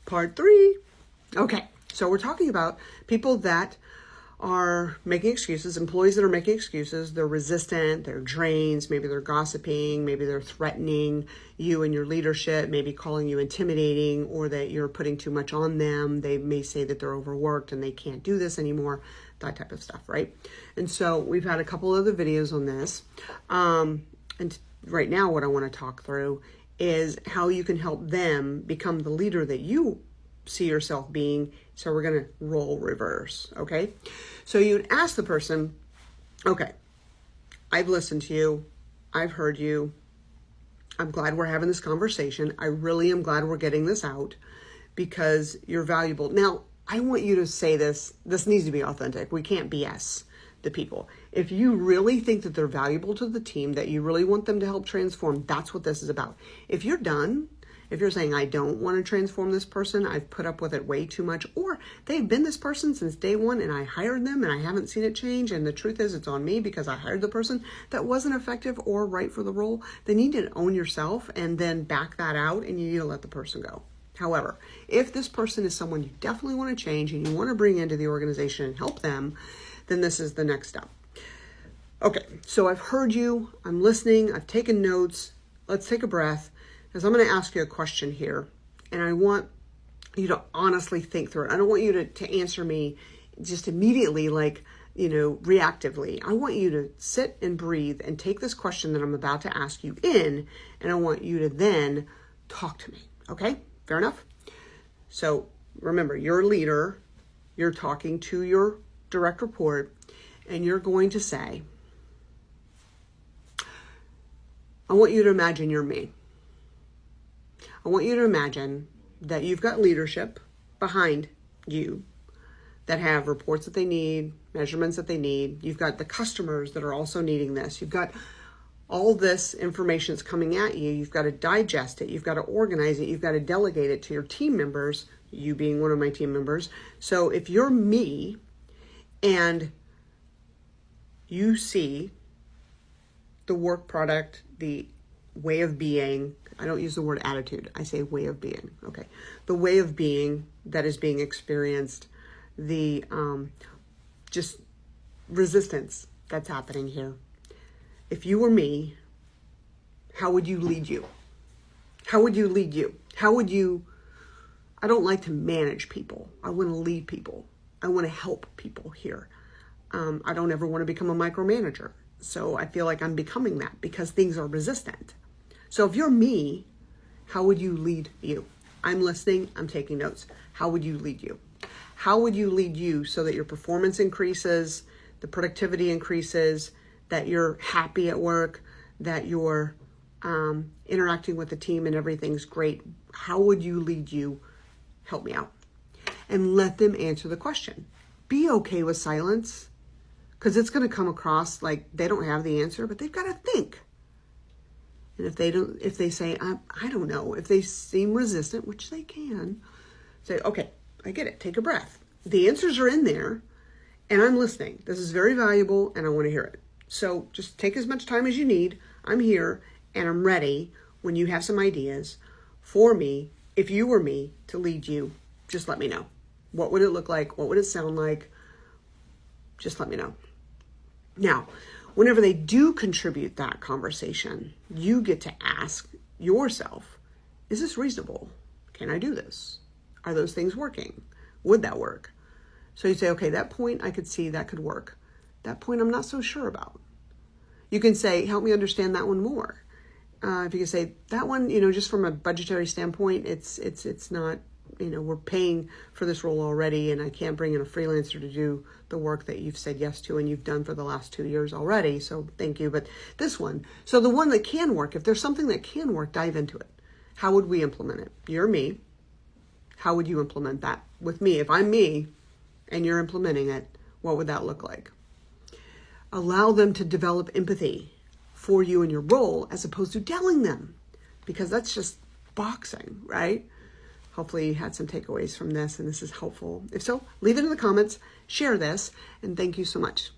Part 3. Okay, so we're talking about people that are making excuses, employees that are making excuses. They're resistant, they're drains, maybe they're gossiping, maybe they're threatening you and your leadership, maybe calling you intimidating, or that you're putting too much on them. They may say that they're overworked and they can't do this anymore, that type of stuff, right? And so we've had a couple other videos on this. And right now what I want to talk through is how you can help them become the leader that you see yourself being. So we're going to role reverse. Okay. So you'd ask the person, okay, I've listened to you. I've heard you. I'm glad we're having this conversation. I really am glad we're getting this out because you're valuable. Now, I want you to say this. This needs to be authentic. We can't BS the people. If you really think that they're valuable to the team, that you really want them to help transform, that's what this is about. If you're done, if you're saying, I don't want to transform this person, I've put up with it way too much, or they've been this person since day one and I hired them and I haven't seen it change, and the truth is it's on me because I hired the person that wasn't effective or right for the role, then you need to own yourself and then back that out, and you need to let the person go. However, if this person is someone you definitely want to change and you want to bring into the organization and help them, then this is the next step. Okay, so I've heard you, I'm listening, I've taken notes. Let's take a breath, because I'm going to ask you a question here, and I want you to honestly think through it. I don't want you to answer me just immediately, like, reactively. I want you to sit and breathe and take this question that I'm about to ask you in, and I want you to then talk to me. Okay? Fair enough? So remember, you're a leader, you're talking to your direct report, and you're going to say, I want you to imagine you're me. I want you to imagine that you've got leadership behind you that have reports that they need, measurements that they need. You've got the customers that are also needing this. You've got all this information that's coming at you. You've got to digest it. You've got to organize it. You've got to delegate it to your team members, you being one of my team members. So if you're me and you see the work product, the way of being, I don't use the word attitude, I say way of being, okay? The way of being that is being experienced, the just resistance that's happening here. If you were me, how would you lead you? How would you lead you? How would you, I don't like to manage people. I want to lead people. I want to help people here. I don't ever want to become a micromanager. So I feel like I'm becoming that because things are resistant. So if you're me, how would you lead you? I'm listening, I'm taking notes. How would you lead you? How would you lead you so that your performance increases, the productivity increases, that you're happy at work, that you're interacting with the team and everything's great? How would you lead you? Help me out. And let them answer the question. Be okay with silence, because it's going to come across like they don't have the answer, but they've got to think. And if they say, I don't know, if they seem resistant, which they can, say, okay, I get it. Take a breath. The answers are in there and I'm listening. This is very valuable and I want to hear it. So just take as much time as you need. I'm here and I'm ready when you have some ideas for me. If you were me, to lead you, just let me know. What would it look like? What would it sound like? Just let me know. Now, whenever they do contribute that conversation, you get to ask yourself, is this reasonable? Can I do this? Are those things working? Would that work? So you say, okay, that point I could see that could work. That point I'm not so sure about. You can say, help me understand that one more. If you can say that one, just from a budgetary standpoint, it's not, we're paying for this role already and I can't bring in a freelancer to do the work that you've said yes to and you've done for the last 2 years already. So thank you. But this one, so the one that can work, if there's something that can work, dive into it. How would we implement it? You're me. How would you implement that with me? If I'm me and you're implementing it, what would that look like? Allow them to develop empathy for you and your role as opposed to telling them, because that's just boxing, right? Hopefully you had some takeaways from this and this is helpful. If so, leave it in the comments, share this, and thank you so much.